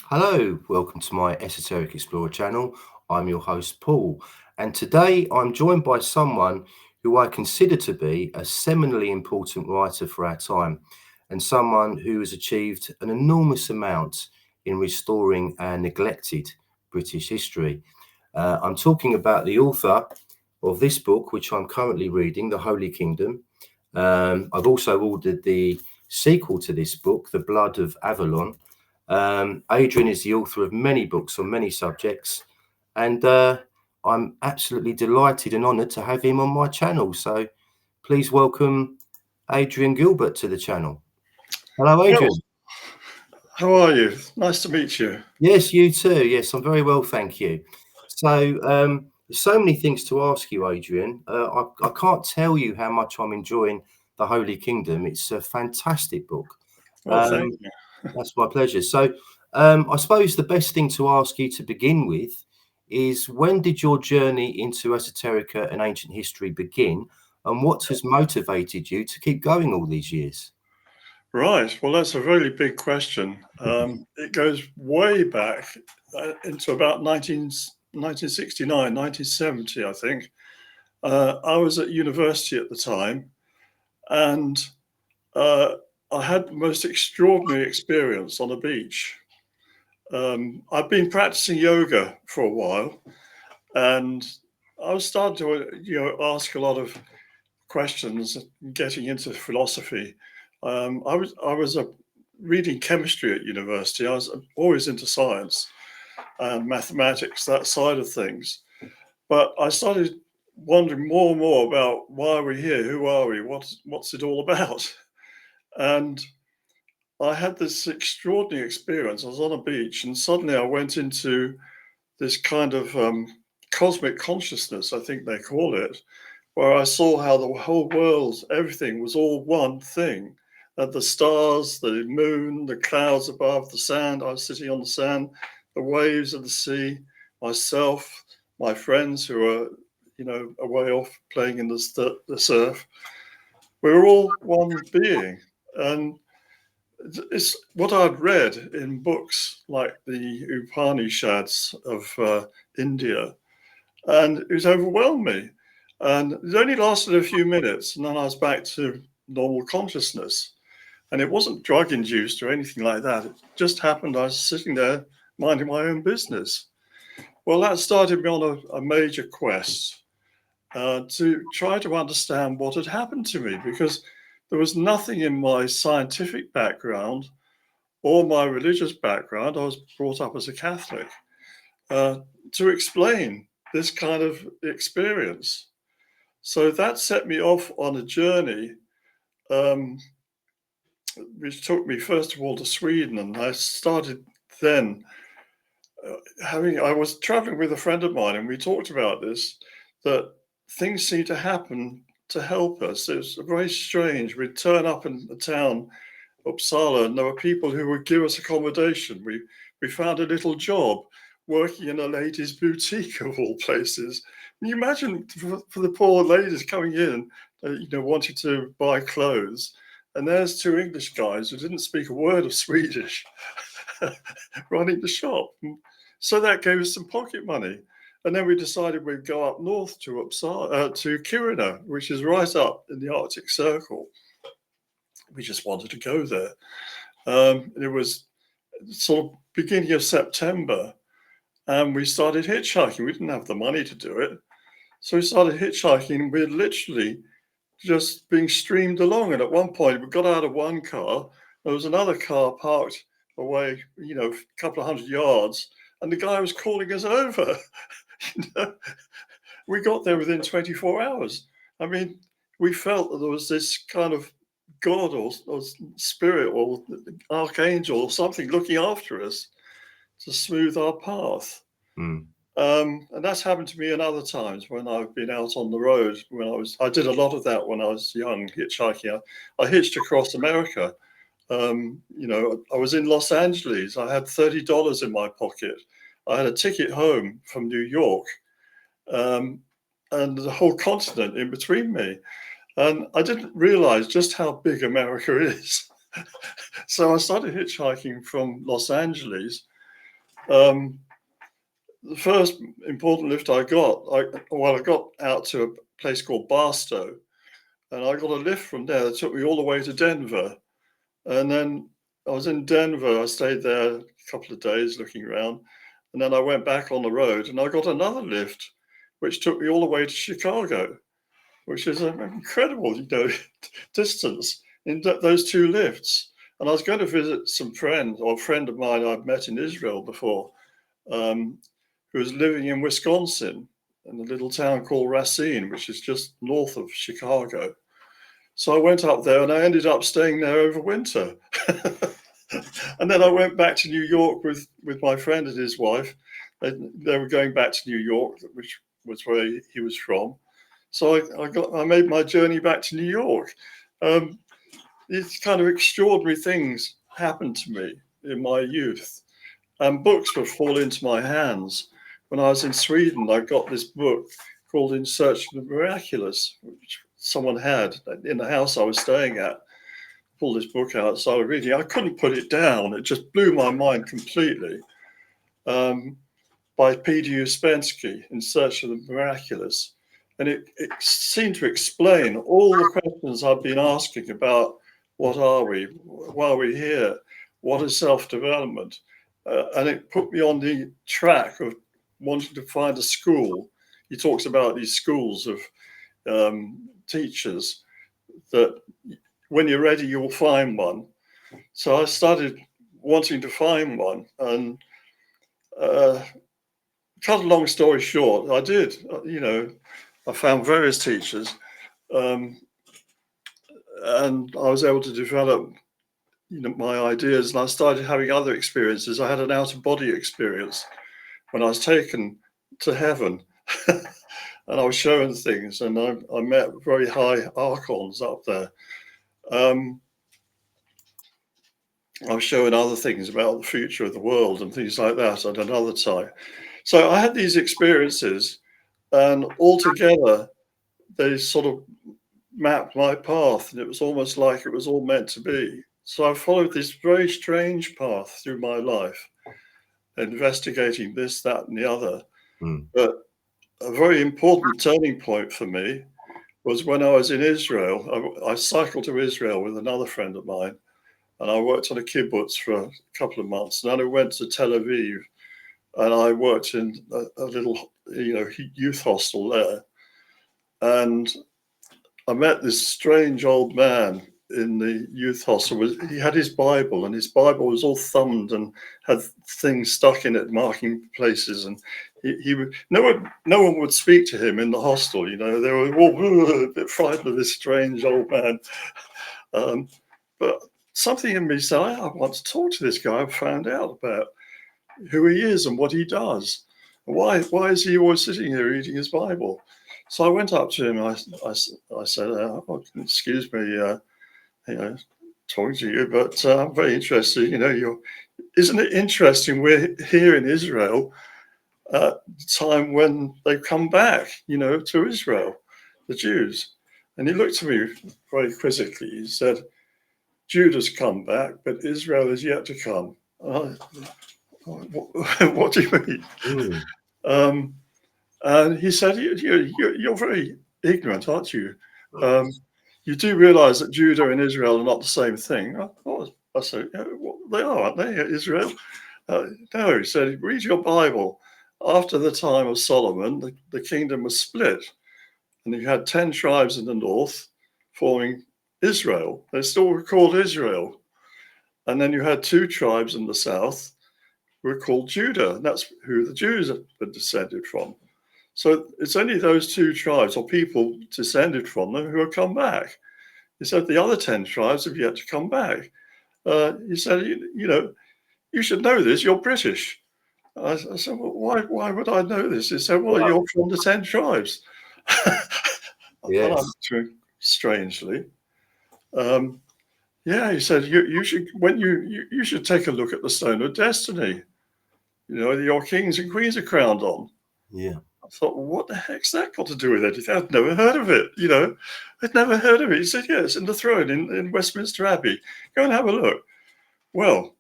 Hello, welcome to my Esoteric Explorer channel. I'm your host, Paul, and today I'm joined by someone who I consider to be a seminally important writer for our time and someone who has achieved an enormous amount in restoring our neglected British history. I'm talking about the author of this book, which I'm currently reading, The Holy Kingdom. I've also ordered the sequel to this book, The Blood of Avalon. Adrian is the author of many books on many subjects, and I'm absolutely delighted and honoured to have him on my channel. So please welcome Adrian Gilbert to the channel. Hello, Adrian. Well, how are you? Nice to meet you. Yes, you too. Yes, I'm very well, thank you. So there's so many things to ask you, Adrian. I can't tell you how much I'm enjoying The Holy Kingdom. It's a fantastic book. Well, thank you. That's my pleasure. So I suppose the best thing to ask you to begin with is, when did your journey into esoterica and ancient history begin, and what has motivated you to keep going all these years? Right. Well, that's a really big question. It goes way back into about 1969, 1970, I think. I was at university at the time, and uh, I had the most extraordinary experience on a beach. I've been practicing yoga for a while, and I was starting to, ask a lot of questions, getting into philosophy. I was reading chemistry at university. I was always into science and mathematics, that side of things. But I started wondering more and more about, why are we here? Who are we? What's it all about? And I had this extraordinary experience. I was on a beach, and suddenly I went into this kind of cosmic consciousness, I think they call it, where I saw how the whole world, everything was all one thing. The stars, the moon, the clouds above, the sand. I was sitting on the sand, the waves of the sea, myself, my friends who were, away off playing in the surf. We were all one being. And it's what I'd read in books like the Upanishads of India, and it was overwhelmed me. And it only lasted a few minutes, and then I was back to normal consciousness. And it wasn't drug induced or anything like that. It just happened. I was sitting there minding my own business. Well, that started me on a major quest to try to understand what had happened to me, because there was nothing in my scientific background or my religious background. I was brought up as a Catholic to explain this kind of experience. So that set me off on a journey, which took me first of all to Sweden, and I started then I was traveling with a friend of mine, and we talked about this, that things seemed to happen to help us. It was very strange. We'd turn up in the town, Uppsala, and there were people who would give us accommodation. We found a little job working in a ladies' boutique of all places. Can you imagine, for the poor ladies coming in, wanting to buy clothes, and there's two English guys who didn't speak a word of Swedish running the shop. So that gave us some pocket money. And then we decided we'd go up north to Uppsala, to Kiruna, which is right up in the Arctic Circle. We just wanted to go there. And it was sort of beginning of September, and we started hitchhiking. We didn't have the money to do it. So we started hitchhiking, and we were literally just being streamed along. And at one point, we got out of one car. There was another car parked away, a couple of hundred yards, and the guy was calling us over. We got there within 24 hours. I mean, we felt that there was this kind of God or spirit or archangel or something looking after us to smooth our path. And that's happened to me in other times when I've been out on the road. I did a lot of that when I was young, hitchhiking. I hitched across America. I was in Los Angeles. I had $30 in my pocket. I had a ticket home from New York, and the whole continent in between me. And I didn't realize just how big America is. So I started hitchhiking from Los Angeles, The first important lift I got, I got out to a place called Barstow, and I got a lift from there that took me all the way to Denver. And then I was in Denver. I stayed there a couple of days looking around, and then I went back on the road, and I got another lift, which took me all the way to Chicago, which is an incredible, distance in those two lifts. And I was going to visit some friend or a friend of mine I'd met in Israel before, who was living in Wisconsin in a little town called Racine, which is just north of Chicago. So I went up there and I ended up staying there over winter. And then I went back to New York with my friend and his wife. They were going back to New York, which was where he was from. So I made my journey back to New York. These kind of extraordinary things happened to me in my youth, and books would fall into my hands. When I was in Sweden, I got this book called In Search of the Miraculous, which someone had in the house I was staying at. Pulled this book out, started reading. I couldn't put it down. It just blew my mind completely. By P.D. Uspensky, In Search of the Miraculous. And it seemed to explain all the questions I've been asking about what are we, why are we here, what is self-development? And it put me on the track of wanting to find a school. He talks about these schools of teachers that when you're ready, you'll find one. So I started wanting to find one. And cut a long story short, I did. I found various teachers, and I was able to develop my ideas, and I started having other experiences. I had an out-of-body experience when I was taken to heaven, and I was shown things, and I met very high archons up there. I was shown other things about the future of the world and things like that at another time. So I had these experiences, and altogether they sort of mapped my path, and it was almost like it was all meant to be. So I followed this very strange path through my life, investigating this, that, and the other. But a very important turning point for me was when I was in Israel. I cycled to Israel with another friend of mine, and I worked on a kibbutz for a couple of months. And then I went to Tel Aviv, and I worked in a little, youth hostel there. And I met this strange old man in the youth hostel. He had his Bible, and his Bible was all thumbed and had things stuck in it, marking places. And he would, no one would speak to him in the hostel. They were all a bit frightened of this strange old man. But something in me said, I want to talk to this guy. I've found out about who he is and what he does. Why is he always sitting here reading his Bible? So I went up to him. I said, "Excuse me, talking to you, but I'm very interested. Isn't it interesting? We're here in Israel at the time when they come back, to Israel, the Jews." And he looked at me very quizzically. He said, "Judah's come back, but Israel is yet to come." What do you mean? And he said, "You're very ignorant, aren't you? You do realize that Judah and Israel are not the same thing." I said, "Well, they are, aren't they, Israel?" No, he said, "Read your Bible. After the time of Solomon, the kingdom was split, and you had 10 tribes in the north forming Israel. They still were called Israel. And then you had 2 tribes in the south who were called Judah. And that's who the Jews had descended from. So it's only those 2 tribes or people descended from them who have come back." He said, "The other 10 tribes have yet to come back." He said, "You should know this. You're British." I said, "Well, why would I know this?" He said, "Well, you're from the 10 tribes." Yes. Strangely. He said, you should take a look at the Stone of Destiny. Your kings and queens are crowned on. Yeah. I thought, well, what the heck's that got to do with anything? I'd never heard of it. I'd never heard of it. He said, "Yes, in the throne in Westminster Abbey. Go and have a look." Well,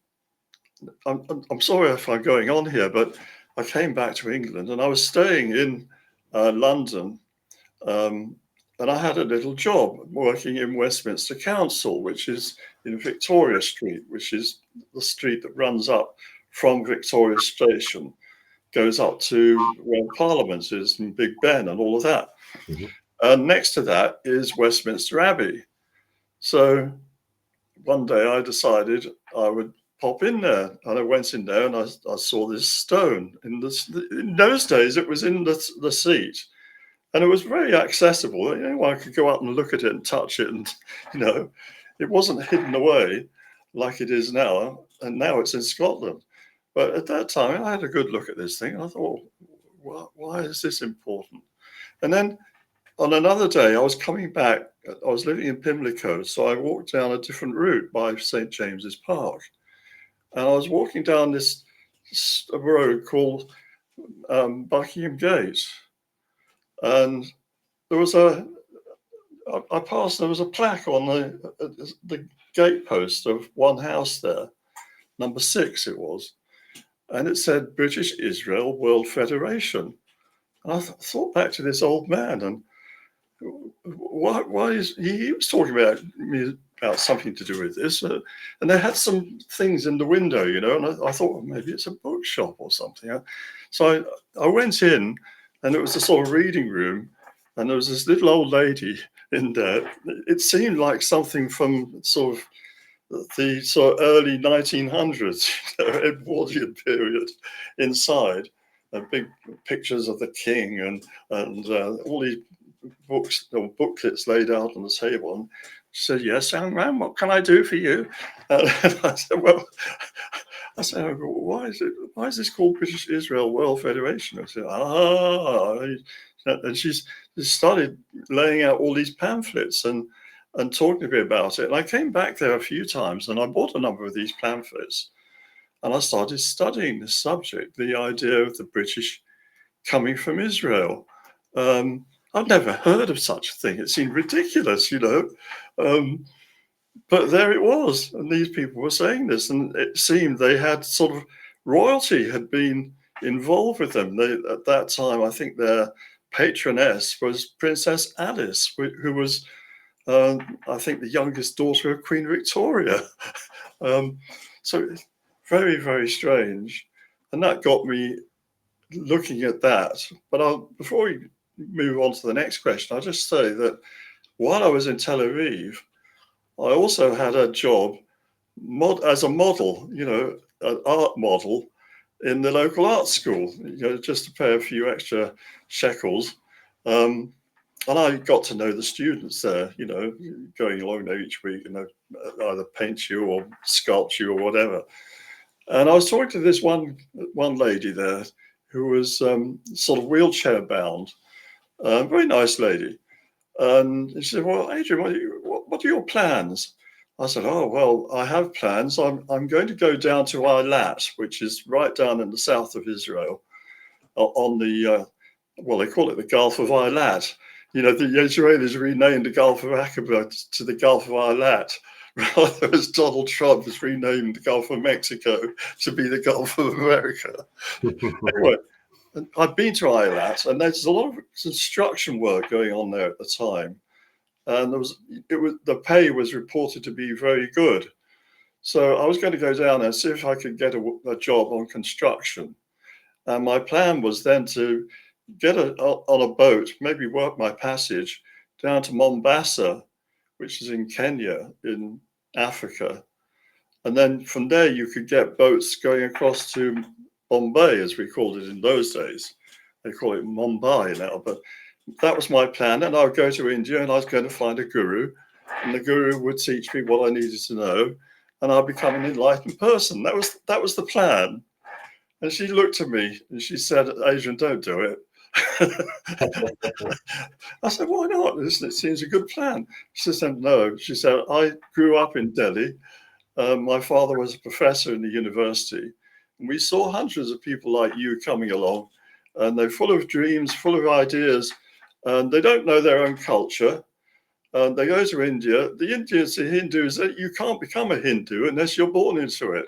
I'm sorry if I'm going on here, but I came back to England and I was staying in London, and I had a little job working in Westminster Council, which is in Victoria Street, which is the street that runs up from Victoria Station, goes up to where Parliament is and Big Ben and all of that. Mhm. And next to that is Westminster Abbey. So one day I decided I would pop in there, and I went in there and I saw this stone. In those days, it was in the seat, and it was very accessible. Anyone could go up and look at it and touch it, and it wasn't hidden away like it is now. And now it's in Scotland. But at that time, I had a good look at this thing. And I thought, why is this important? And then on another day, I was coming back. I was living in Pimlico, so I walked down a different route by St. James's Park. And I was walking down this road called Buckingham Gate. And there was there was a plaque on the gatepost of one house there, number 6 it was. And it said British Israel World Federation. And I thought back to this old man, and why is he was talking about something to do with this, and they had some things in the window, and I thought, well, maybe it's a bookshop or something. So I went in, and it was a sort of reading room, and there was this little old lady in there. It seemed like something from sort of the early 1900s, Edwardian period, inside. Big pictures of the king and all these books or booklets laid out on the table. And she said, "Yes, young man, what can I do for you?" And I said, why is this called British Israel World Federation? I said, and she started laying out all these pamphlets and talking to me about it. And I came back there a few times and I bought a number of these pamphlets. And I started studying this subject, the idea of the British coming from Israel. I'd never heard of such a thing. It seemed ridiculous, but there it was. And these people were saying this, and it seemed they had sort of royalty had been involved with them. At that time, I think their patroness was Princess Alice, who was, I think, the youngest daughter of Queen Victoria. So very, very strange. And that got me looking at that. But before we move on to the next question, I'll just say that while I was in Tel Aviv, I also had a job as a model, an art model in the local art school, just to pay a few extra shekels. And I got to know the students there, going along there each week, either paint you or sculpt you or whatever. And I was talking to this one lady there who was sort of wheelchair bound, very nice lady. And she said, "Well, Adrian, what are your plans?" I said, "Oh, well, I have plans. I'm going to go down to Eilat, which is right down in the south of Israel, on the, they call it the Gulf of Eilat. The Israelis renamed the Gulf of Aqaba to the Gulf of Eilat, rather as Donald Trump has renamed the Gulf of Mexico to be the Gulf of America." Anyway, I've been to Eilat, and there's a lot of construction work going on there at the time. And the pay was reported to be very good. So I was going to go down there and see if I could get a job on construction. And my plan was then to get on a boat, maybe work my passage down to Mombasa, which is in Kenya, in Africa. And then from there, you could get boats going across to Bombay, as we called it in those days. They call it Mumbai now, but that was my plan. And I would go to India and I was going to find a guru, and the guru would teach me what I needed to know, and I'd become an enlightened person. That was the plan. And she looked at me and she said, "Adrian, don't do it." I said, "Why not? It seems a good plan." She said, "No." She said, "I grew up in Delhi. My father was a professor in the university. And we saw hundreds of people like you coming along, and they're full of dreams, full of ideas, and they don't know their own culture. And they go to India. The Indians, the Hindus, you can't become a Hindu unless you're born into it.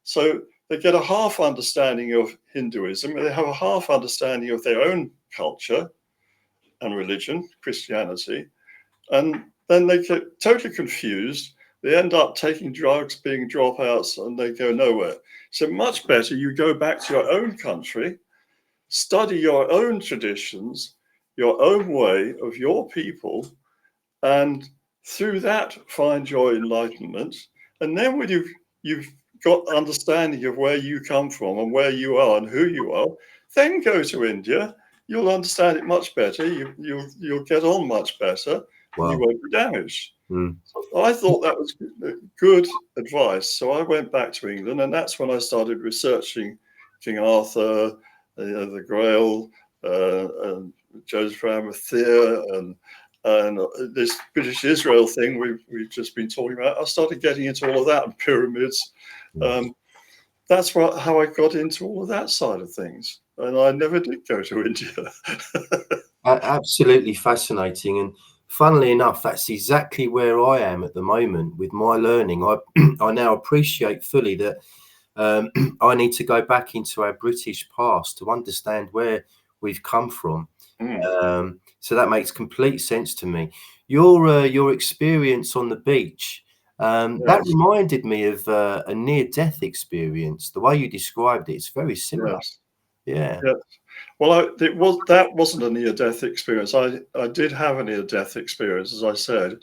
So they get a half understanding of Hinduism, they have a half understanding of their own culture and religion, Christianity, and then they get totally confused. They end up taking drugs, being dropouts, and they go nowhere. So much better you go back to your own country, study your own traditions, your own way of your people, and through that find your enlightenment. And then when you've got understanding of where you come from and where you are and who you are, then go to India. You'll understand it much better. You'll get on much better, and you Wow. won't be damaged. Mm. So I thought that was good advice. So I went back to England, and that's when I started researching King Arthur, the Grail, and Joseph Arimathea, and this British Israel thing we've just been talking about. I started getting into all of that, and pyramids. That's how I got into all of that side of things. And I never did go to India. Absolutely fascinating. And funnily enough, that's exactly where I am at the moment with my learning. I now appreciate fully that I need to go back into our British past to understand where we've come from. So that makes complete sense to me. Your experience on the beach, that Yes. reminded me of a near-death experience. The way you described it, it's very similar. Yes. Yeah. Yes. Well, that wasn't a near-death experience. I did have a near-death experience, as I said.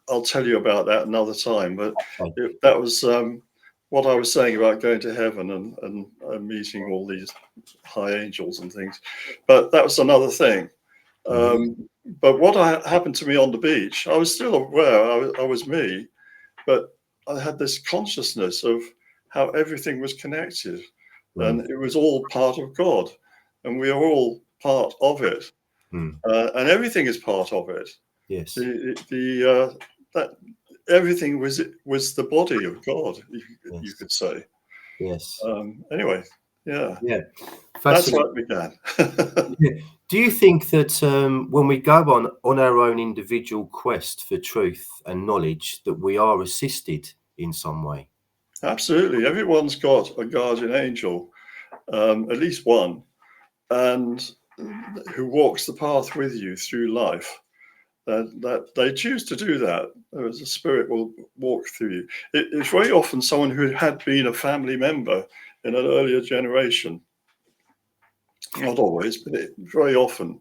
I'll tell you about that another time. But Okay. that was what I was saying about going to heaven and meeting all these high angels and things. But that was another thing. But what happened to me on the beach, I was still aware I was me, but I had this consciousness of how everything was connected, and it was all part of God, and we are all part of it, and everything is part of it. Yes. That everything was the body of God, you could say. Yes. Anyway, yeah. Yeah. That's how it began. Yeah. Do you think that when we go on our own individual quest for truth and knowledge, that we are assisted in some way? Absolutely. Everyone's got a guardian angel, at least one, and who walks the path with you through life. That they choose to do that. As a spirit will walk through you. It's very often someone who had been a family member in an earlier generation. Not always, but very often.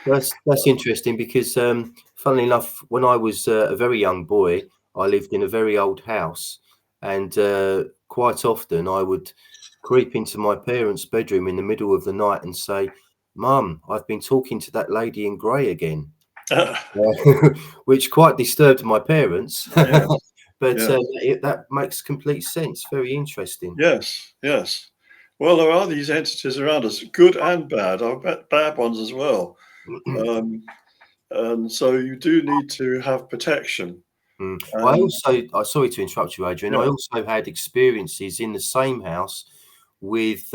That's interesting because, funnily enough, when I was a very young boy, I lived in a very old house, and quite often I would creep into my parents' bedroom in the middle of the night and say, "Mum, I've been talking to that lady in grey again," which quite disturbed my parents. Yes, But yes, that makes complete sense. Very interesting. yes, yes. Well, there are these entities around us, good and bad. I bet bad ones as well. And so you do need to have protection. And Sorry to interrupt you, Adrian. I yeah, also had experiences in the same house with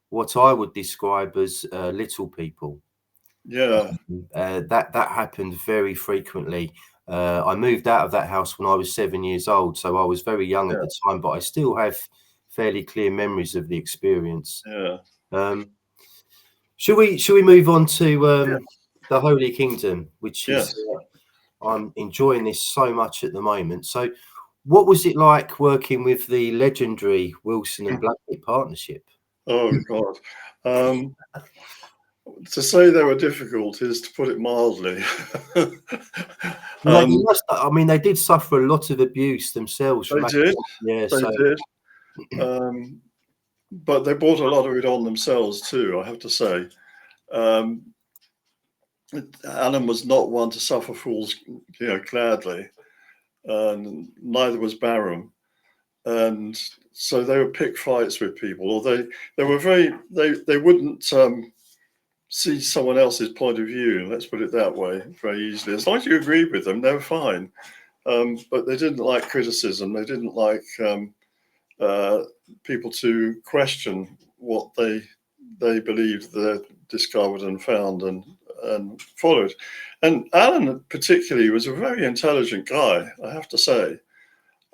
what I would describe as little people. yeah, That happened very frequently. I moved out of that house when I was 7 years old, so I was very young at yeah, the time, but I still have fairly clear memories of the experience. yeah, Um, should we move on to yeah, the Holy Kingdom, which is yes. I'm enjoying this so much at the moment. So, what was it like working with the legendary Wilson and Blackett partnership? Oh God. To say they were difficult is to put it mildly. Well, they must, I mean, they did suffer a lot of abuse themselves They from did, yeah. they So, did. But they brought a lot of it on themselves too, I have to say. Um, Alan was not one to suffer fools, gladly, and neither was Barham. And so they would pick fights with people, or they were they wouldn't see someone else's point of view. Let's put it that way, very easily. As long as you agreed with them, they were fine. But they didn't like criticism. They didn't like people to question what they believed they discovered and found and followed. And Alan particularly was a very intelligent guy, I have to say.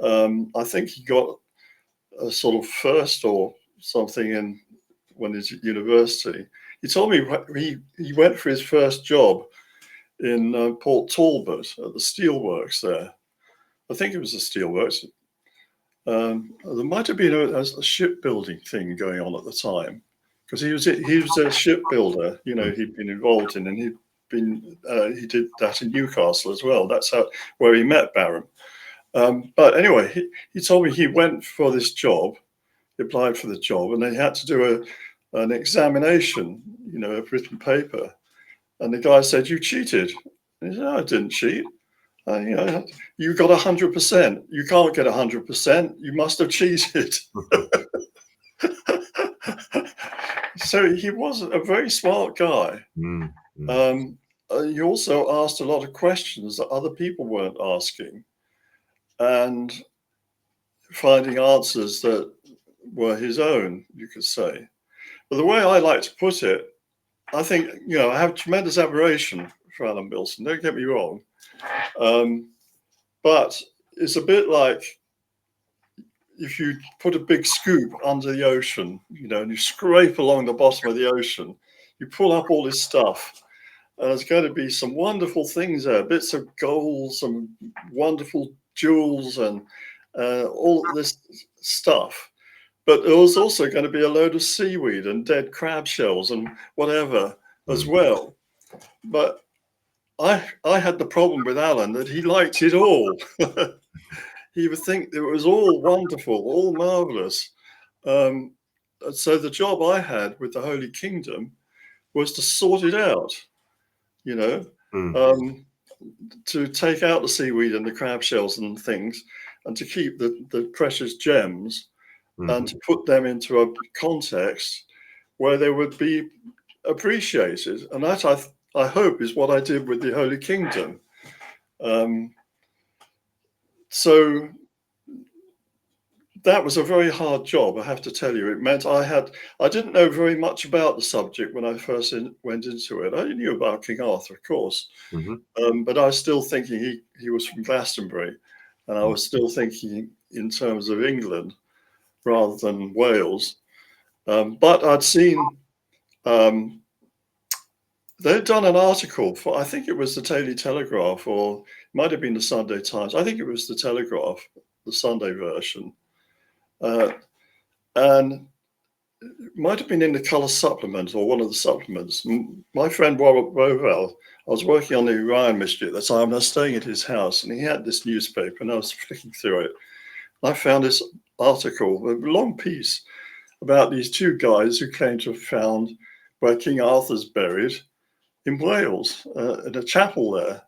I think he got a sort of first or something when he's at university. He told me he went for his first job in Port Talbot at the steelworks there. I think it was the steelworks. There might have been a shipbuilding thing going on at the time, because he was a shipbuilder. You know, he'd been involved in, and he did that in Newcastle as well. That's where he met Barham. But anyway, he told me he went for this job, he applied for the job, and they had to do an examination, you know, of written paper. And the guy said, "You cheated." And he said, "No, I didn't cheat. You know, you got 100%. You can't get 100%. You must have cheated." So he was a very smart guy. He also asked a lot of questions that other people weren't asking, and finding answers that were his own, you could say. But the way I like to put it, I think, you know, I have tremendous admiration for Alan Milson, don't get me wrong. But it's a bit like if you put a big scoop under the ocean, you know, and you scrape along the bottom of the ocean, you pull up all this stuff, and there's going to be some wonderful things there, bits of gold, some wonderful jewels, and all this stuff. But there was also going to be a load of seaweed and dead crab shells and whatever as well. But I had the problem with Alan that he liked it all. He would think it was all wonderful, all marvelous. So the job I had with the Holy Kingdom was to sort it out, you know, to take out the seaweed and the crab shells and things, and to keep the precious gems, and to put them into a context where they would be appreciated. And that, I hope, is what I did with the Holy Kingdom. So that was a very hard job, I have to tell you. It meant I didn't know very much about the subject when I first went into it. I knew about King Arthur, of course, but I was still thinking he was from Glastonbury, and I was still thinking in terms of England rather than Wales. But I'd seen, they'd done an article for, I think it was the Daily Telegraph, or it might have been the Sunday Times. I think it was the Telegraph, the Sunday version. And it might have been in the colour supplement or one of the supplements. My friend Robert Bovell, I was working on the Orion mystery at the time, and I was staying at his house, and he had this newspaper, and I was flicking through it. And I found this article, a long piece, about these two guys who claim to have found where King Arthur's buried in Wales, in a chapel there.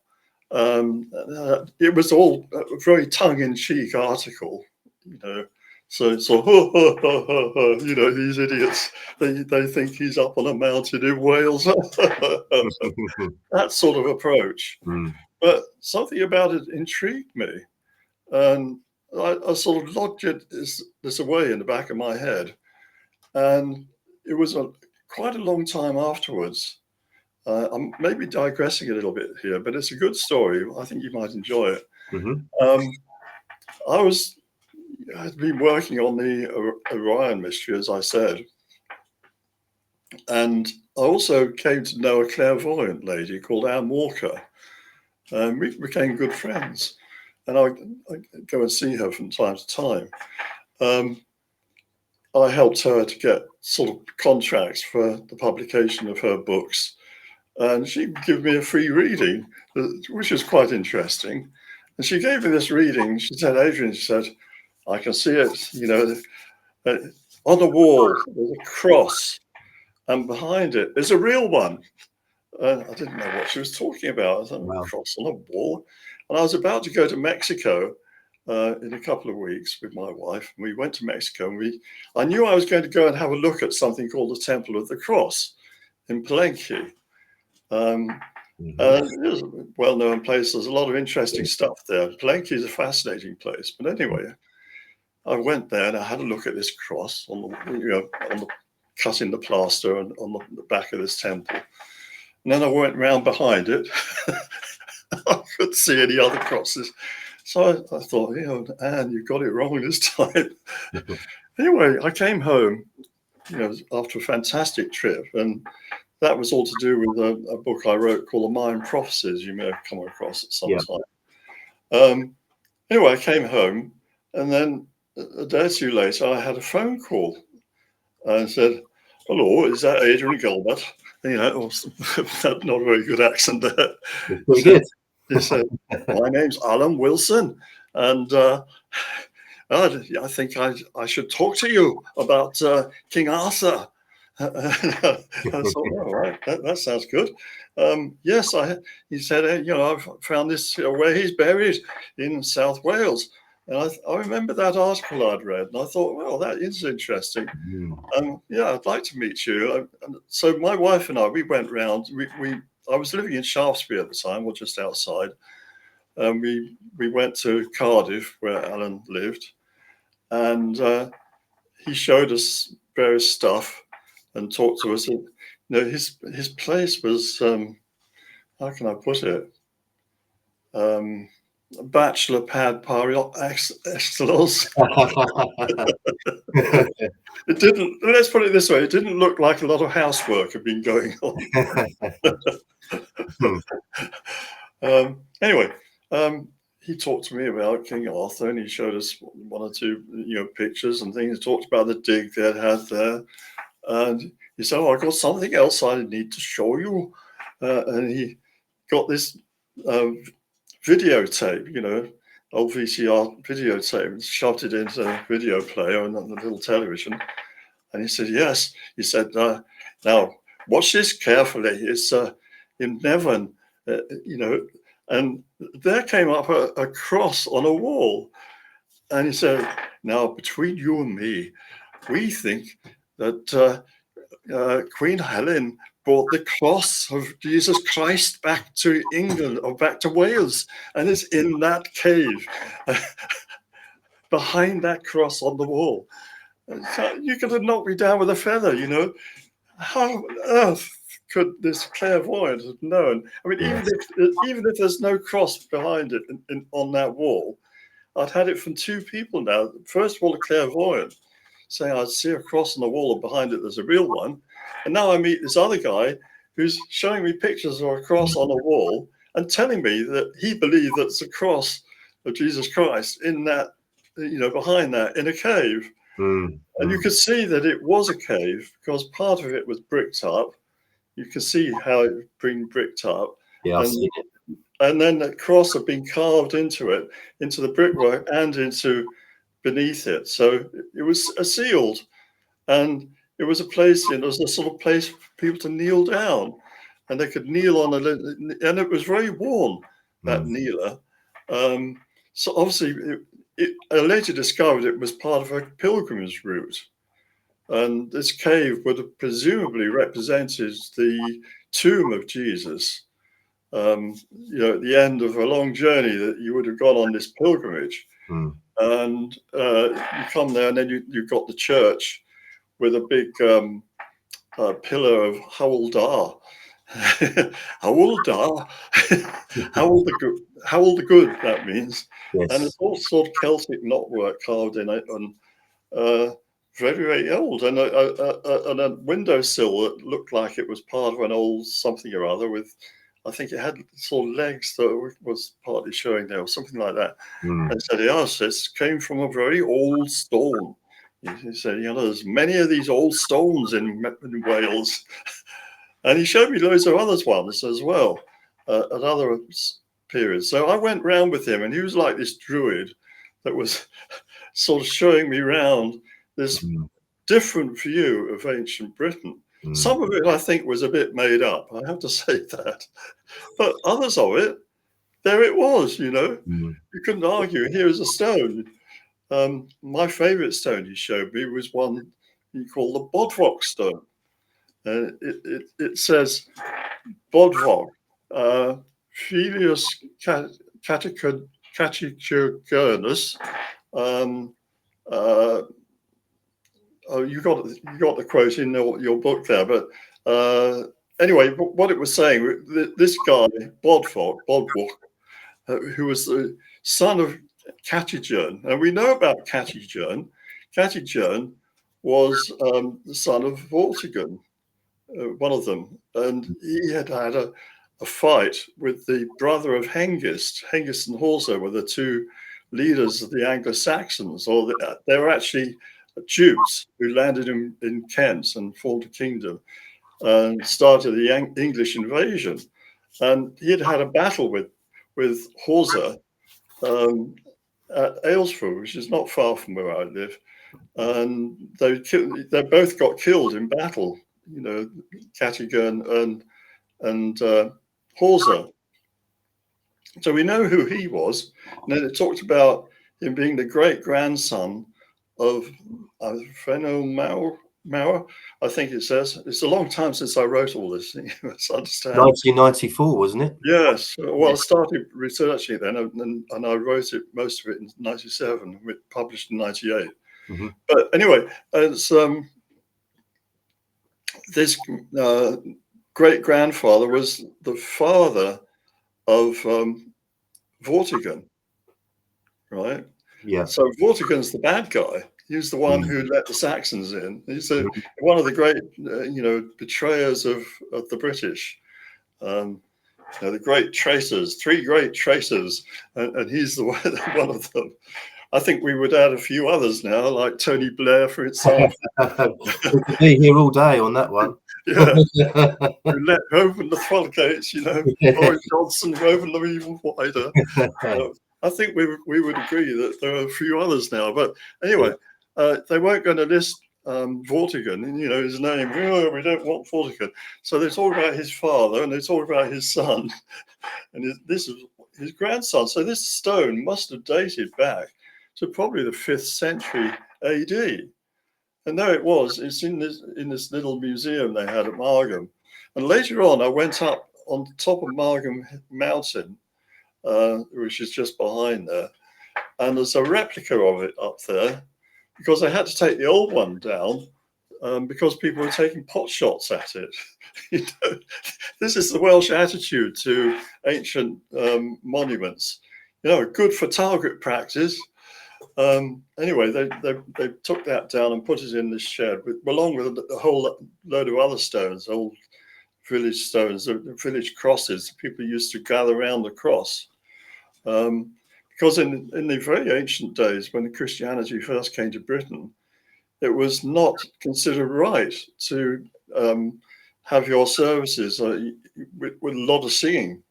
It was all a very tongue-in-cheek article, you know. So you know, these idiots, they think he's up on a mountain in Wales. That sort of approach. But something about it intrigued me. And I sort of locked this away in the back of my head. And it was quite a long time afterwards. I'm maybe digressing a little bit here, but it's a good story. I think you might enjoy it. I'd been working on the Orion mystery, as I said. And I also came to know a clairvoyant lady called Anne Walker. And we became good friends. And I go and see her from time to time. I helped her to get sort of contracts for the publication of her books. And she gave me a free reading, which was quite interesting. And she gave me this reading. She said, "Adrian," she said, "I can see it, you know, on the wall, there's a cross, and behind it, there's a real one." I didn't know what she was talking about. I thought, wow. Cross on a wall. And I was about to go to Mexico in a couple of weeks with my wife. And we went to Mexico, and I knew I was going to go and have a look at something called the Temple of the Cross in Palenque. It was a well-known place. There's a lot of interesting stuff there. Palenque is a fascinating place. But anyway, I went there and I had a look at this cross on the cut in the plaster and on the back of this temple. And then I went round behind it. I couldn't see any other crosses. So I thought, Anne, you got it wrong this time. Anyway, I came home, after a fantastic trip, and that was all to do with a book I wrote called The Mayan Prophecies. You may have come across at some time. Anyway, I came home, and then a day or two later, I had a phone call and said, "Hello, is that Adrian Gilbert?" And, not a very good accent there. Pretty good. He said, "My name's Alan Wilson, and I think I should talk to you about King Arthur." I thought, all right, that sounds good. Yes, he said, I've found this where he's buried in South Wales. And I remember that article I'd read, and I thought, well, that is interesting. I'd like to meet you. And so my wife and I, we went round. I was living in Shaftesbury at the time, or just outside. We went to Cardiff, where Alan lived, and he showed us various stuff and talked to us. And, his place was, how can I put it? Bachelor pad par excellence. It didn't. Let's put it this way: it didn't look like a lot of housework had been going on. Anyway, he talked to me about King Arthur, and he showed us one or two, pictures and things. He talked about the dig they'd had there, and he said, "Oh, I got something else I need to show you," and he got this videotape, old VCR videotape, and shoved it into a video player and on the little television. And he said, "Yes." He said, "Now watch this carefully. It's in Nevern, and there came up a cross on a wall." And he said, "Now between you and me, we think that Queen Helen brought the cross of Jesus Christ back to England or back to Wales, and it's in that cave behind that cross on the wall." So you could have knocked me down with a feather, How on earth could this clairvoyant have known? I mean, even if there's no cross behind it on that wall, I'd had it from two people now. First of all, a clairvoyant saying I'd see a cross on the wall and behind it there's a real one. And now I meet this other guy who's showing me pictures of a cross on a wall and telling me that he believed that's the cross of Jesus Christ in that, behind that in a cave. And you could see that it was a cave because part of it was bricked up. You can see how it had been bricked up. Yeah, I see it. And then the cross had been carved into it, into the brickwork and into beneath it. So it was sealed. And it was a place, it was a sort of place for people to kneel down, and they could kneel on and it was very warm, that kneeler. So obviously, I later discovered it was part of a pilgrimage route, and this cave would have presumably represented the tomb of Jesus. At the end of a long journey that you would have gone on this pilgrimage, and you come there, and then you've got the church with a big pillar of Howldar. Howldar. How the good, that means. Yes. And it's all sort of Celtic knotwork carved in it, and very, very old. And a windowsill that looked like it was part of an old something or other with, I think it had sort of legs that was partly showing there or something like that. And said, "Yes, it came from a very old stone." He said, "There's many of these old stones in Wales." And he showed me loads of other ones as well at other periods. So I went round with him, and he was like this druid that was sort of showing me around this different view of ancient Britain. Some of it, I think, was a bit made up. I have to say that. But others of it, there it was, You couldn't argue. Here is a stone. My favorite stone he showed me was one he called the Bodvok stone. It says Bodvok, Filius Catechurgurnus. You got the quote in your book there, but anyway, what it was saying, this guy Bodvok, who was the son of Cattigern. And we know about Cattigern. Cattigern was the son of Vortigern, one of them. And he had had a fight with the brother of Hengist. Hengist and Horsa were the two leaders of the Anglo-Saxons, or they were actually Jutes who landed in Kent and formed a kingdom and started the English invasion. And he had a battle with Horsa at Aylesford, which is not far from where I live. And they both got killed in battle, you know, Cattigern and Horsa. So we know who he was. And then it talked about him being the great grandson of Fenno Mauer, I think it says. It's a long time since I wrote all this. You must understand. 1994, wasn't it? Yes. Well, I started researching then, and I wrote it, most of it, in 97, published in 98. Mm-hmm. But anyway, it's this great grandfather was the father of Vortigern, right? Yeah. So Vortigern's the bad guy. He's the one who let the Saxons in. He's one of the great, betrayers of the British. The great traitors, 3 great traitors, and he's the one of them. I think we would add a few others now, like Tony Blair, for example. We could be here all day on that one. Yeah, who let open the floodgates, Boris Johnson opened them even wider. I think we would agree that there are a few others now. But anyway, they weren't going to list Vortigern, his name. Oh, we don't want Vortigern. So they talk about his father and they talk about his son, and this is his grandson. So this stone must have dated back to probably the 5th century AD. And there it was. It's in this little museum they had at Margam. And later on, I went up on top of Margam Mountain, which is just behind there. And there's a replica of it up there, because I had to take the old one down because people were taking pot shots at it. This is the Welsh attitude to ancient monuments. Good for target practice. Anyway, they took that down and put it in this shed, along with a whole load of other stones, old village stones, the village crosses. People used to gather around the cross. Because in the very ancient days, when Christianity first came to Britain, it was not considered right to have your services with a lot of singing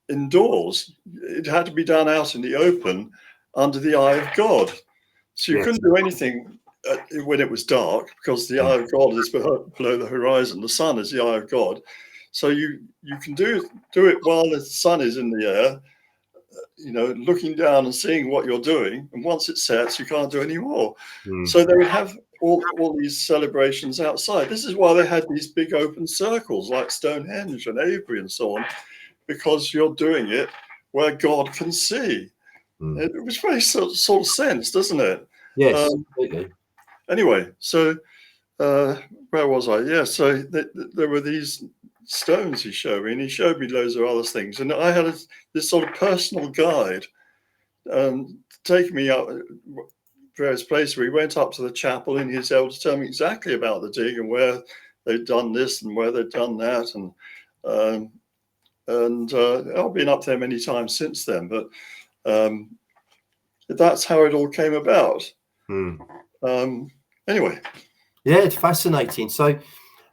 indoors. It had to be done out in the open under the eye of God. So you couldn't do anything when it was dark, because the eye of God is below the horizon. The sun is the eye of God. So you can do it while the sun is in the air, looking down and seeing what you're doing. And once it sets, you can't do any more. So they would have all these celebrations outside. This is why they had these big open circles like Stonehenge and Avebury and so on, because you're doing it where God can see. Which makes sort of sense, doesn't it? Yes, completely. Anyway, so where was I? Yeah, so there were these stones he showed me, and he showed me loads of other things. And I had this sort of personal guide take me up various places. We went up to the chapel, and he was able to tell me exactly about the dig and where they'd done this and where they'd done that. And I've been up there many times since then, but that's how it all came about. Anyway. Yeah, it's fascinating. So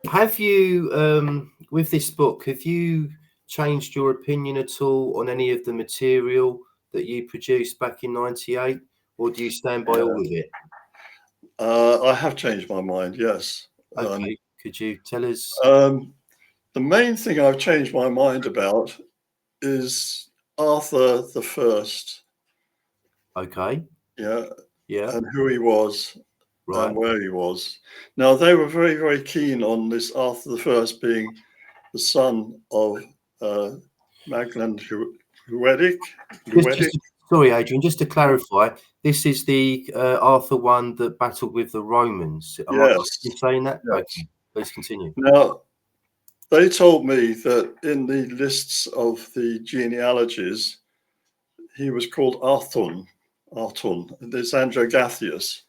have you, with this book, have you changed your opinion at all on any of the material that you produced back in 98, or do you stand by all of it? I have changed my mind, yes. Okay, could you tell us? The main thing I've changed my mind about is Arthur the First. Okay. Yeah. Yeah. And who he was, right, and where he was. Now, they were very, very keen on this Arthur the First being the son of Magnan Llywelyn. Sorry, Adrian, just to clarify, this is the Arthur one that battled with the Romans. Am I right in saying that? Yes. Okay, please continue. Now, they told me that in the lists of the genealogies, he was called Arthun, this Androgathius.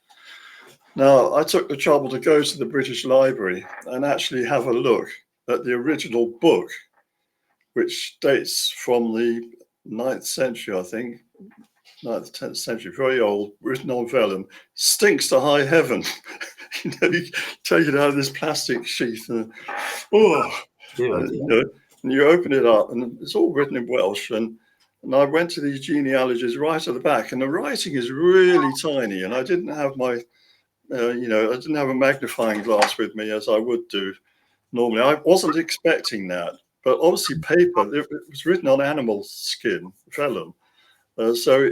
Now, I took the trouble to go to the British Library and actually have a look at the original book, which dates from the 9th century, I think, 9th, 10th century, very old, written on vellum, stinks to high heaven. You take it out of this plastic sheath and, and you open it up and it's all written in Welsh. And I went to these genealogies right at the back, and the writing is really tiny. And I didn't have my, I didn't have a magnifying glass with me as I would do normally. I wasn't expecting that, but obviously paper, it was written on animal skin, vellum. So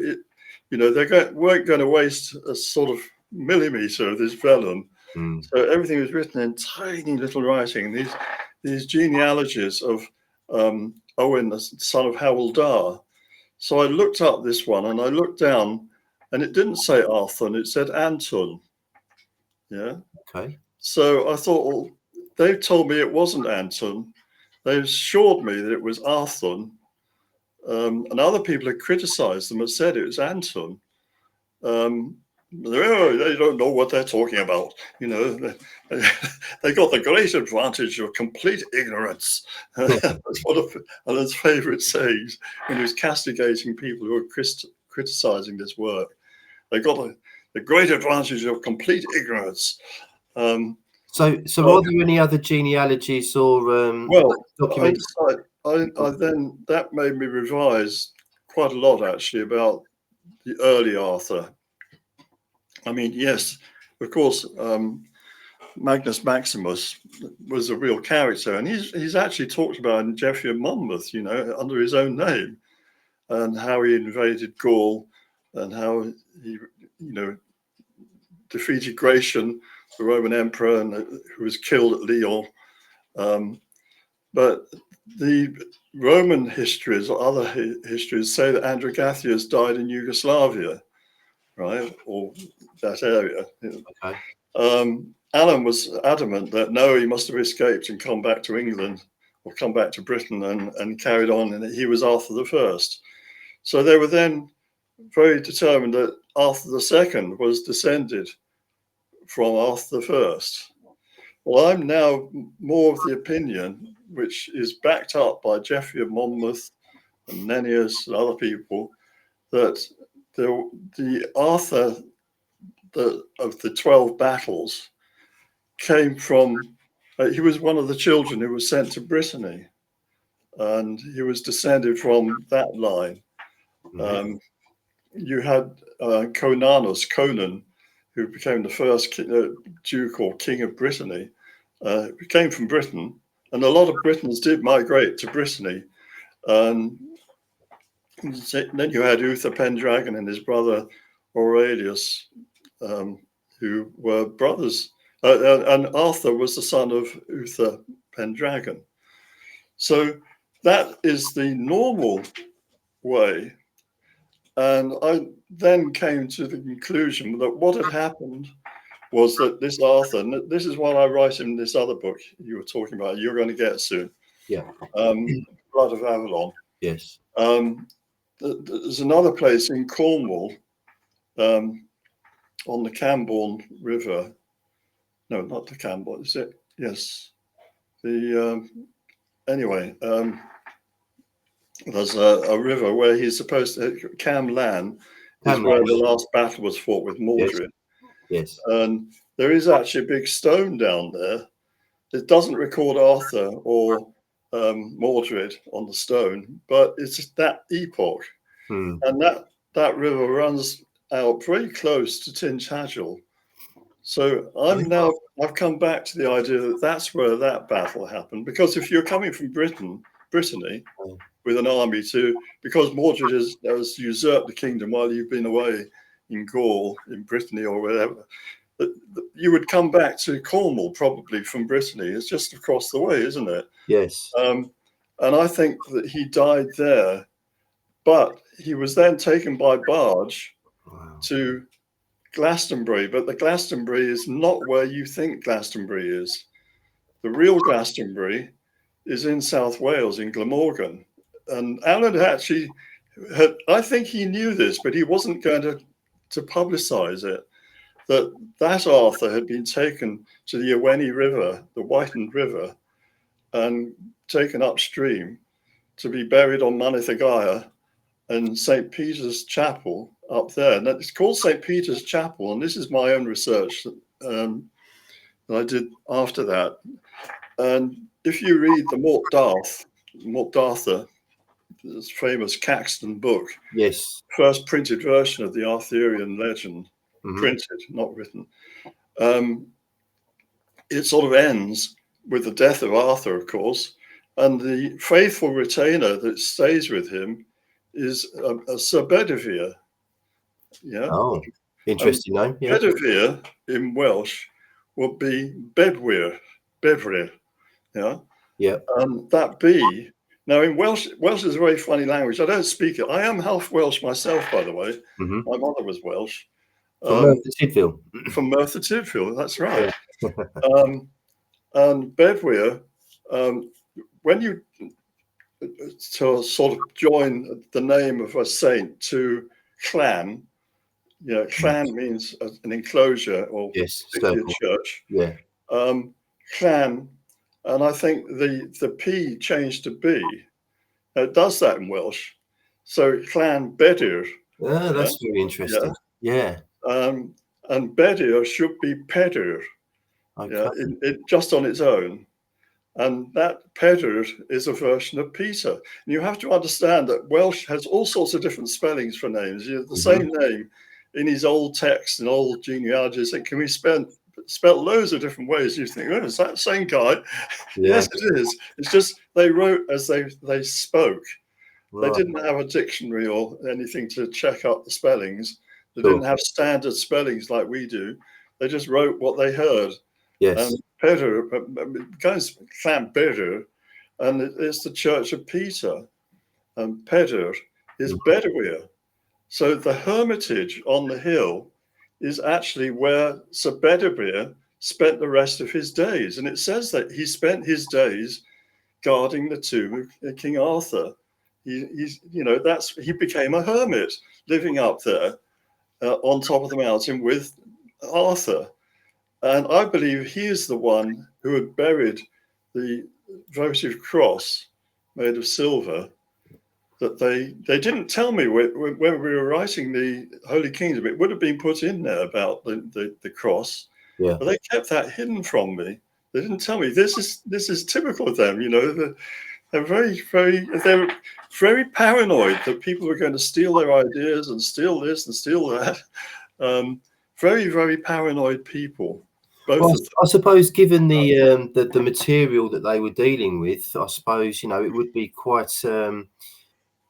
they weren't going to waste a sort of millimeter of this vellum. So everything was written in tiny little writing. These genealogies of Owen, the son of Hywel. So I looked up this one and I looked down, and it didn't say Arthur, it said Antun. Yeah. Okay. So I thought, well, they told me it wasn't Antun. They assured me that it was Arthur. And other people had criticized them and said it was Antun. They don't know what they're talking about. They got the great advantage of complete ignorance. That's one of Alan's favorite sayings when he was castigating people who were criticizing this work. They got the great advantage of complete ignorance. So are there any other genealogies or documents? Then that made me revise quite a lot actually about the early Arthur. I mean, yes, of course, Magnus Maximus was a real character, and he's actually talked about in Geoffrey of Monmouth, under his own name, and how he invaded Gaul, and how he, defeated Gratian, the Roman emperor, and who was killed at Lyon. But the Roman histories or other histories say that Androgathius died in Yugoslavia, right, or that area. Okay. Alan was adamant that no, he must have escaped and come back to England or come back to Britain and carried on, and he was Arthur I. So they were then very determined that Arthur II was descended from Arthur I. Well, I'm now more of the opinion, which is backed up by Geoffrey of Monmouth and Nennius and other people, that the Arthur of the 12 battles came from, he was one of the children who was sent to Brittany, and he was descended from that line. You had Conan, who became the first duke or king of Brittany, came from Britain, and a lot of Britons did migrate to Brittany. Then you had Uther Pendragon and his brother Aurelius, who were brothers, and Arthur was the son of Uther Pendragon. So that is the normal way. And I then came to the conclusion that what had happened was that this Arthur, and this is what I write in this other book you were talking about, you're going to get soon. Yeah. Blood of Avalon. Yes. There's another place in Cornwall, on the Camborne River. No, not the Camborne, is it? Yes. Anyway, there's a river where he's supposed to, Cam Lan is where the last battle was fought with Mordred. Yes. And there is actually a big stone down there. It doesn't record Arthur or Mordred on the stone, but it's that epoch. And that river runs out very close to Tintagel. So I've come back to the idea that that's where that battle happened, because if you're coming from Brittany with an army because Mordred has usurped the kingdom while you've been away in Gaul, in Brittany or wherever, you would come back to Cornwall probably from Brittany. It's just across the way, isn't it? Yes. And I think that he died there, but he was then taken by barge to Glastonbury. But the Glastonbury is not where you think Glastonbury is. The real Glastonbury is in South Wales, in Glamorgan. And Alan actually I think he knew this, but he wasn't going to publicize it. That Arthur had been taken to the Iweni River, the Whitened River, and taken upstream to be buried on Manithagaya and St. Peter's Chapel up there. And it's called St. Peter's Chapel, and this is my own research that I did after that. And if you read the Mort Dartha, this famous Caxton book, Yes. first printed version of the Arthurian legend, printed, not written, it sort of ends with the death of Arthur, of course, and the faithful retainer that stays with him is a Sir Bedivere. Yeah. Oh, interesting name. Yeah. Bedivere in Welsh would be Bedwyr. Yeah. Yeah. That be now in Welsh is a very funny language. I don't speak it. I am half Welsh myself, by the way. My mother was Welsh. From Merthyr Tydfil. From Merthyr Tydfil, that's right. Yeah. And Bedwyr, when you sort of join the name of a saint to clan, clan means an enclosure or a church. Yeah. Clan, and I think the P changed to B. It does that in Welsh. So clan Bedir. Oh, that's very interesting. Yeah. And Bedir should be Pedir. Okay. Just on its own. And that Pedir is a version of Peter. And you have to understand that Welsh has all sorts of different spellings for names. The same name in his old texts and old genealogies, it can be spelled loads of different ways. You think, oh, is that the same guy? Yeah. Yes, it is. It's just they wrote as they spoke. Right. They didn't have a dictionary or anything to check up the spellings. They didn't have standard spellings like we do. They just wrote what they heard. Yes. And Pedir goes clan Bedir, and it's the Church of Peter. And Pedir is Bedwyr. So the hermitage on the hill is actually where Sir Bedivere spent the rest of his days. And it says that he spent his days guarding the tomb of King Arthur. He became a hermit living up there on top of the mountain with Arthur. And I believe he is the one who had buried the votive cross made of silver that they didn't tell me when we were writing the Holy Kingdom. It would have been put in there about the cross, but they kept that hidden from me. They didn't tell me. This is typical of them, They're they're very paranoid that people are going to steal their ideas and steal this and steal that. Very, very paranoid people. Well, I suppose, given the material that they were dealing with, I suppose it would be quite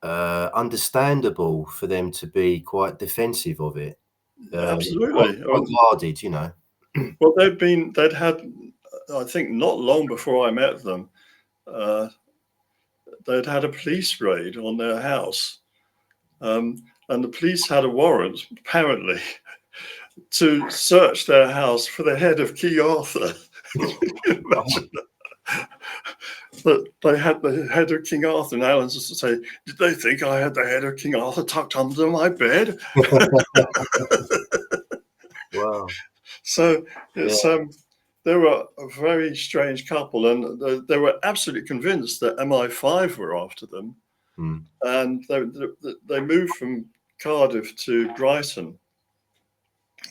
understandable for them to be quite defensive of it. Absolutely, quite guarded, Well, they'd had, I think, not long before I met them, they'd had a police raid on their house, and the police had a warrant, apparently, to search their house for the head of King Arthur. Imagine that. But they had the head of King Arthur, and Alan used to say, "Did they think I had the head of King Arthur tucked under my bed?" Wow. So it's they were a very strange couple, and they were absolutely convinced that MI5 were after them, and they moved from Cardiff to Brighton.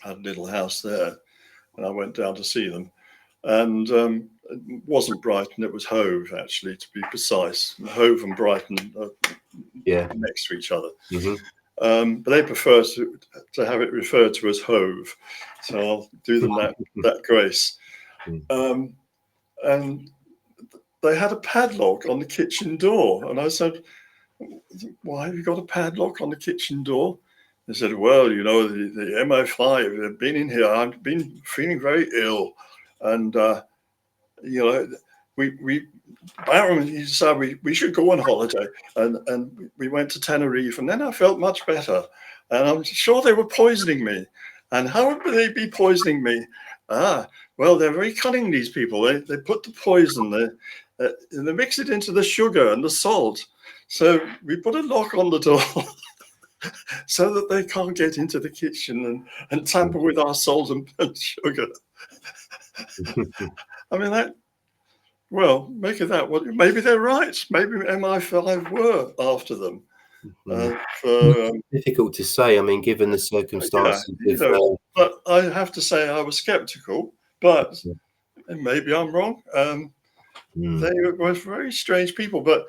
Had a little house there, and I went down to see them. And it wasn't Brighton, it was Hove, actually, to be precise. Hove and Brighton are next to each other. But they prefer to have it referred to as Hove, so I'll do them that grace. And they had a padlock on the kitchen door, and I said, "Why have you got a padlock on the kitchen door?" They said, "Well, the MI5 have been in here. I've been feeling very ill, and Baron, he decided we should go on holiday, and we went to Tenerife, and then I felt much better, and I'm sure they were poisoning me. And how would they be poisoning me? Well, they're very cunning, these people. They put the poison there. and they mix it into the sugar and the salt. So we put a lock on the door so that they can't get into the kitchen and tamper with our salt and sugar. I mean, well, make of that what. Maybe they're right. Maybe MI5 were after them. Difficult to say. I mean, given the circumstances. Yeah, but I have to say I was skeptical. But maybe I'm wrong. They were very strange people. But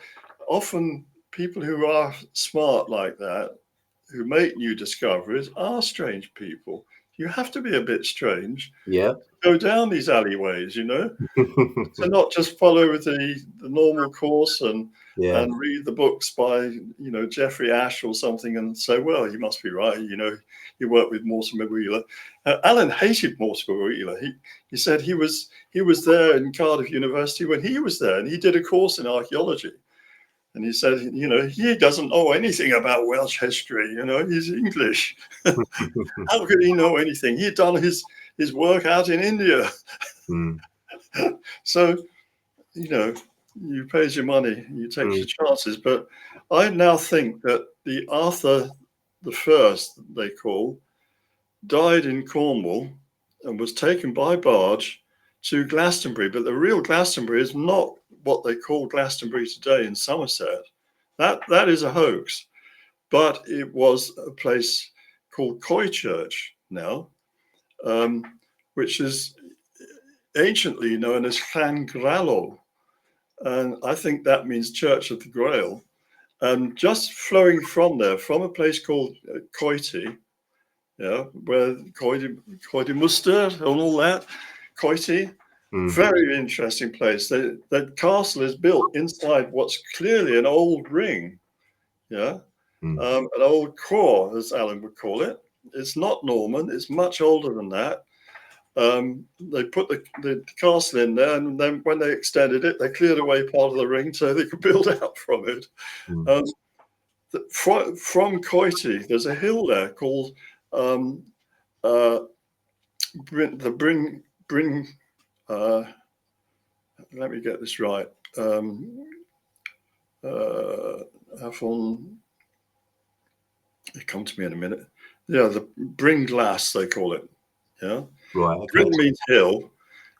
often people who are smart like that, who make new discoveries, are strange people. You have to be a bit strange. Yeah. Go down these alleyways, you know, to not just follow the normal course and read the books by, you know, Jeffrey Ash or something and say, well, you must be right. You know, you work with Mortimer Wheeler. Alan hated Mortimer Wheeler. He said he was there in Cardiff University when he was there, and he did a course in archaeology. And he said, you know, he doesn't know anything about Welsh history. You know, he's English. How could he know anything? He'd done his work out in India. So, you know, you pays your money, you take your chances. But I now think that the Arthur I, they call, died in Cornwall and was taken by barge to Glastonbury. But the real Glastonbury is not what they call Glastonbury today in Somerset. That is a hoax. But it was a place called Coy Church now, which is anciently known as Llangralo. And I think that means Church of the Grail. And just flowing from there, from a place called Coity, where Coity Muster and all that, Coity, very interesting place. That castle is built inside what's clearly an old ring, an old core, as Alan would call it. It's not Norman, it's much older than that. They put the castle in there, and then when they extended it, they cleared away part of the ring so they could build out from it. From Coity, there's a hill there called the Bryn. Let me get this right. Avalon. It come to me in a minute. Yeah, the Bryn Glass, they call it. Yeah. Right. Okay. Bryn means hill,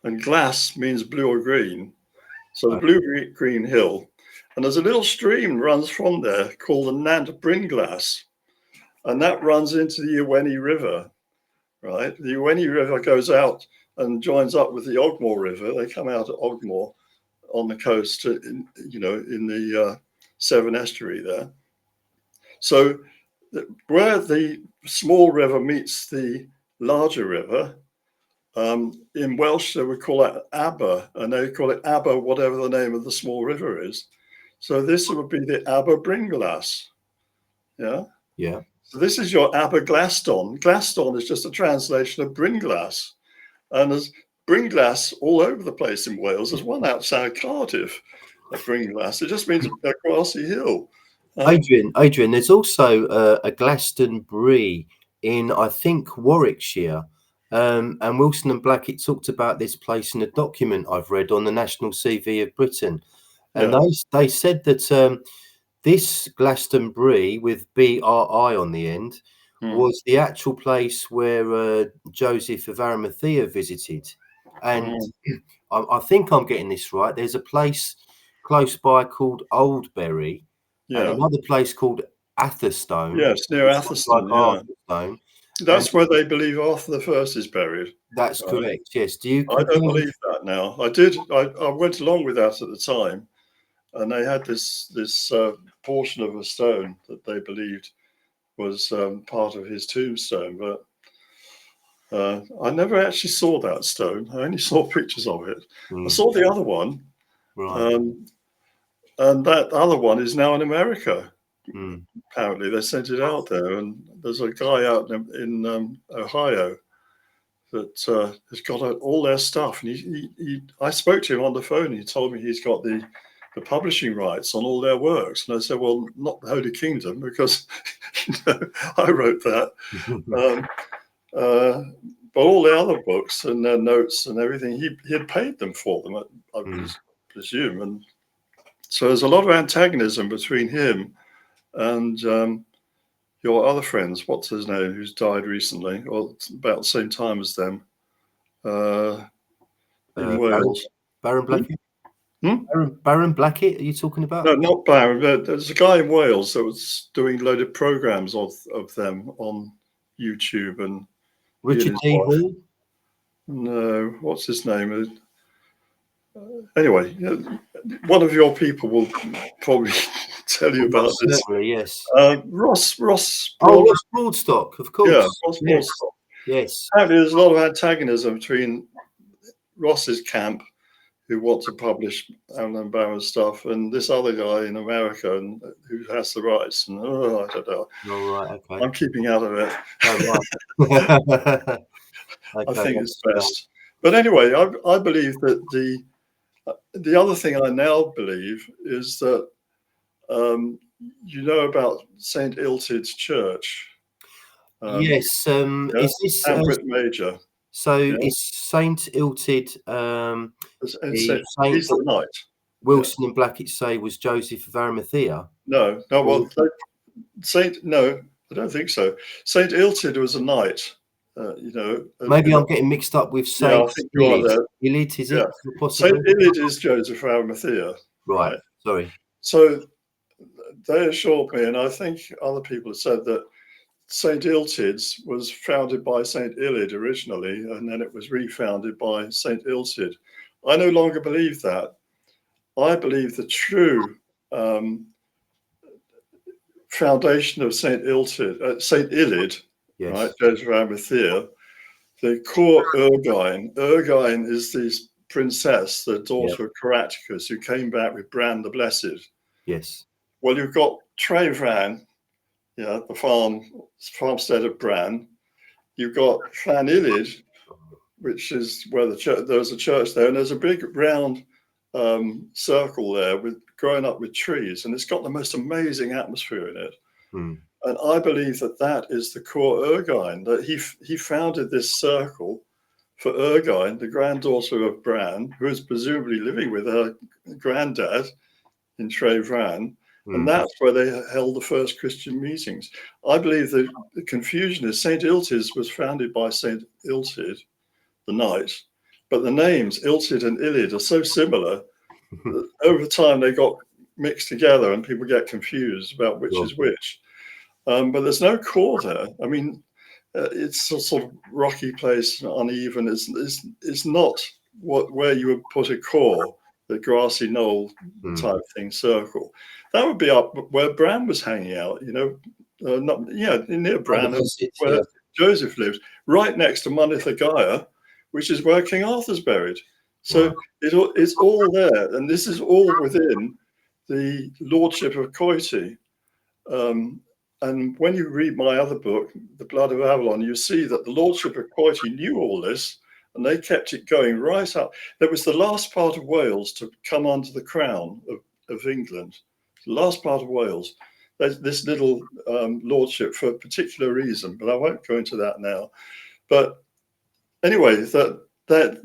and glass means blue or green. So the blue-green hill. And there's a little stream runs from there called the Nant Brynglas, and that runs into the Iwenny River, right? The Iwenny River goes out and joins up with the Ogmore River. They come out at Ogmore on the coast, in the Severn Estuary there. So where the small river meets the larger river, in Welsh they would call it Aber, and they call it Aber whatever the name of the small river is. So this would be the Aber Brynglas. Yeah. So this is your Aber Glaston. Glaston is just a translation of Brynglas, and there's Brynglas all over the place in Wales. There's one outside Cardiff at Brynglas. It just means a grassy hill. Adrian, there's also a Glastonbury in, I think, Warwickshire. And Wilson and Blackett talked about this place in a document I've read on the National CV of Britain. And they said that this Glastonbury with BRI on the end was the actual place where Joseph of Arimathea visited. And I think I'm getting this right. There's a place close by called Oldbury and another place called Atherstone. Yes, near Atherstone. Atherstone. That's where they believe Arthur I is buried. That's correct. Yes. Do you? I don't believe that now. I did. I went along with that at the time, and they had this portion of a stone that they believed was part of his tombstone, but I never actually saw that stone. I only saw pictures of it. I saw the other one, and that other one is now in America. Apparently, they sent it out there, and there's a guy out in Ohio that has got all their stuff. And I spoke to him on the phone. And he told me he's got the publishing rights on all their works. And I said, well, not the Holy Kingdom, because I wrote that. But all the other books and their notes and everything, he had paid them for them, I presume. And so there's a lot of antagonism between him and your other friends. What's his name? Who's died recently, or about the same time as them, in Wales. Baron Blackett. Hmm? Baron Blackett. Are you talking about? No, not Baron. There's a guy in Wales that was doing loaded programs of them on YouTube, and Richard D. Hall. No, what's his name? Anyway, one of your people will probably tell you about this. Certainly, yes. Ross. Ross Broadstock, of course. Yeah, Ross yes. Broadstock. Yes. Apparently, there's a lot of antagonism between Ross's camp, who want to publish Avalon Barron stuff, and this other guy in America, and who has the rights. And I don't know. All right. Okay. I'm keeping out of it. Oh, right. I think it's best. But anyway, I believe that the other thing I now believe is that you know about St. Illtyd's Church. Yes. Is this Major? So is St. Illtyd he's the knight. Wilson in Blackett say was Joseph of Arimathea? No. Well, no, I don't think so. St. Illtyd was a knight. Maybe I'm getting mixed up with St. I think you are there. Illyd, is it? Yeah. St. Illyd is Joseph of Arimathea. Right. Sorry. So they assured me, and I think other people have said that St. Illtyd's was founded by St. Illyd originally, and then it was refounded by St. Illtyd. I no longer believe that. I believe the true foundation of St. Illyd, yes. Right, Joseph of Arimathea, the core Urgine. Urgine is this princess, the daughter of Caractacus, who came back with Bran the Blessed. Yes. Well, you've got Trefran, the farmstead of Bran. You've got Llan Illyd, which is where there's a church there, and there's a big round circle there growing up with trees, and it's got the most amazing atmosphere in it. And I believe that is the core Urgine, that he founded this circle for Urgine, the granddaughter of Bran, who was presumably living with her granddad in Trefran. And that's where they held the first Christian meetings. I believe the confusion is St. Illtyd's was founded by St. Illtyd, the knight, but the names Illtyd and Illyd are so similar that over time they got mixed together and people get confused about which is which. But there's no core there. I mean, it's a sort of rocky place, uneven. It's not where you would put a core, the grassy knoll type thing, circle. That would be up where Bran was hanging out, near Bran, where Joseph lives, right next to Monitha, which is where King Arthur's buried. So it's all there, and this is all within the lordship of Coity. And when you read my other book, The Blood of Avalon, you see that the lordship of Coity knew all this, and they kept it going right up. That was the last part of Wales to come under the crown of England. The last part of Wales. There's this little lordship for a particular reason, but I won't go into that now. But anyway, that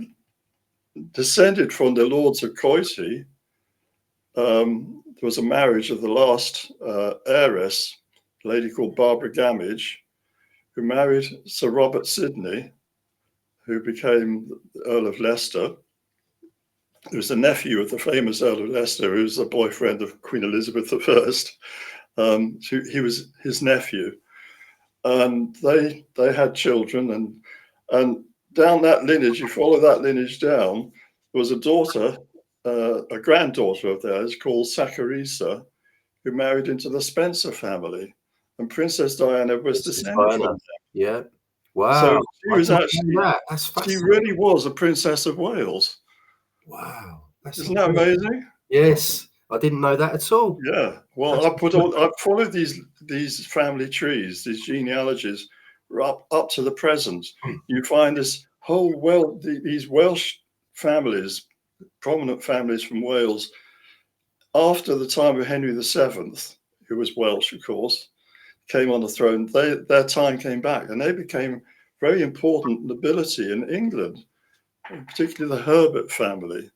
descended from the lords of Coity. There was a marriage of the last heiress, a lady called Barbara Gamage, who married Sir Robert Sidney, who became the Earl of Leicester. He was the nephew of the famous Earl of Leicester, who was the boyfriend of Queen Elizabeth I. He was his nephew. And they had children. And down that lineage, you follow that lineage down, there was a daughter, a granddaughter of theirs called Saccharissa, who married into the Spencer family. And Princess Diana was descended from them. Yeah. Wow. So she was she really was a princess of Wales. Wow. Isn't that amazing? Yes. I didn't know that at all. Yeah. Well, I followed these family trees, these genealogies up to the present. You find this whole these Welsh families, prominent families from Wales, after the time of Henry VII, who was Welsh, of course, came on the throne. Their time came back, and they became very important nobility in England, particularly the Herbert family.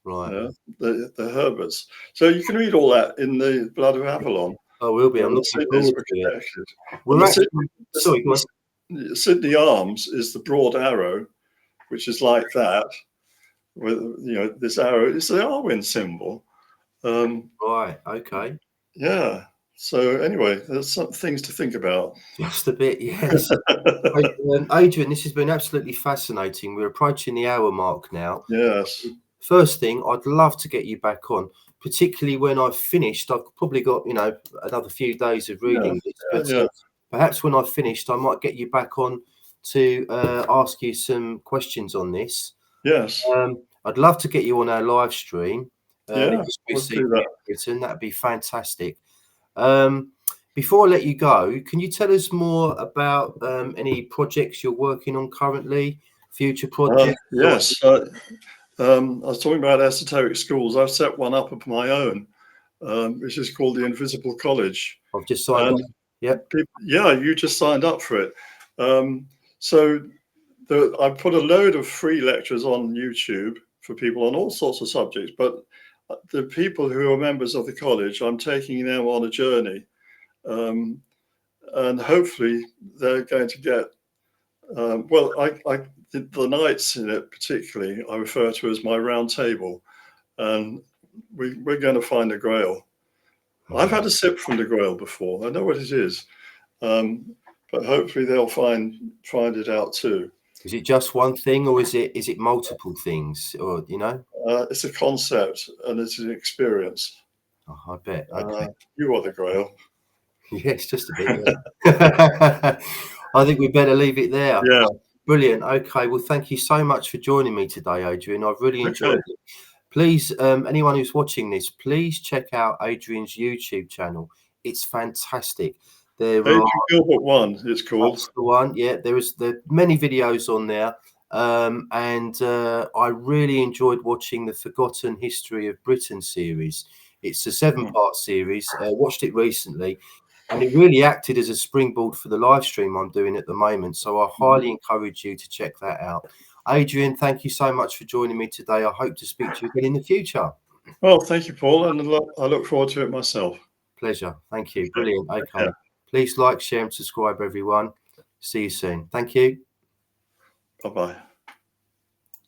Right. the Herberts. So you can read all that in the Blood of Avalon. I will be. I'm The looking Sydneys forward were to it. connected. And We're the actually, the sorry, go on. the Sydney Arms is the broad arrow, which is like that. With this arrow, it's the Arwen symbol. Right. Okay. Yeah. So anyway, there's some things to think about. Just a bit, yes. Adrian, this has been absolutely fascinating. We're approaching the hour mark now. Yes. First thing, I'd love to get you back on, particularly when I've finished. I've probably got, another few days of reading this, but Yeah. perhaps when I've finished, I might get you back on to ask you some questions on this. Yes. I'd love to get you on our live stream. Yeah. We'll do that. Written. That'd be fantastic. Before I let you go, can you tell us more about any projects you're working on currently, future projects? Yes. I was talking about esoteric schools. I've set one up of my own, which is called the Invisible College. I've just signed up. Yep. Yeah, you just signed up for it. So I put a load of free lectures on YouTube for people on all sorts of subjects, but the people who are members of the college, I'm taking them on a journey. And hopefully they're going to get, the nights in it particularly, I refer to as my round table. And we're going to find the Grail. I've had a sip from the Grail before. I know what it is. But hopefully they'll find it out too. Is it just one thing, or is it multiple things, or it's a concept and it's an experience. Oh, I bet. Okay. You are the Grail. Yes, just a bit. Yeah. I think we better leave it there. Yeah. Brilliant. Okay. Well, thank you so much for joining me today, Adrian. I've really enjoyed it. Please, anyone who's watching this, please check out Adrian's YouTube channel. It's fantastic. Adrian Gilbert 1, it's called. That's the one. Yeah, there are many videos on there. And I really enjoyed watching the Forgotten History of Britain series. It's a 7-part series. Watched it recently, and it really acted as a springboard for the live stream I'm doing at the moment. So I highly encourage you to check that out. Adrian, thank you so much for joining me today. I hope to speak to you again in the future. Well, thank you, Paul, and I look forward to it myself. Pleasure. Thank you. Brilliant. Okay. Please like, share, and subscribe, everyone. See you soon. Thank you. Bye-bye.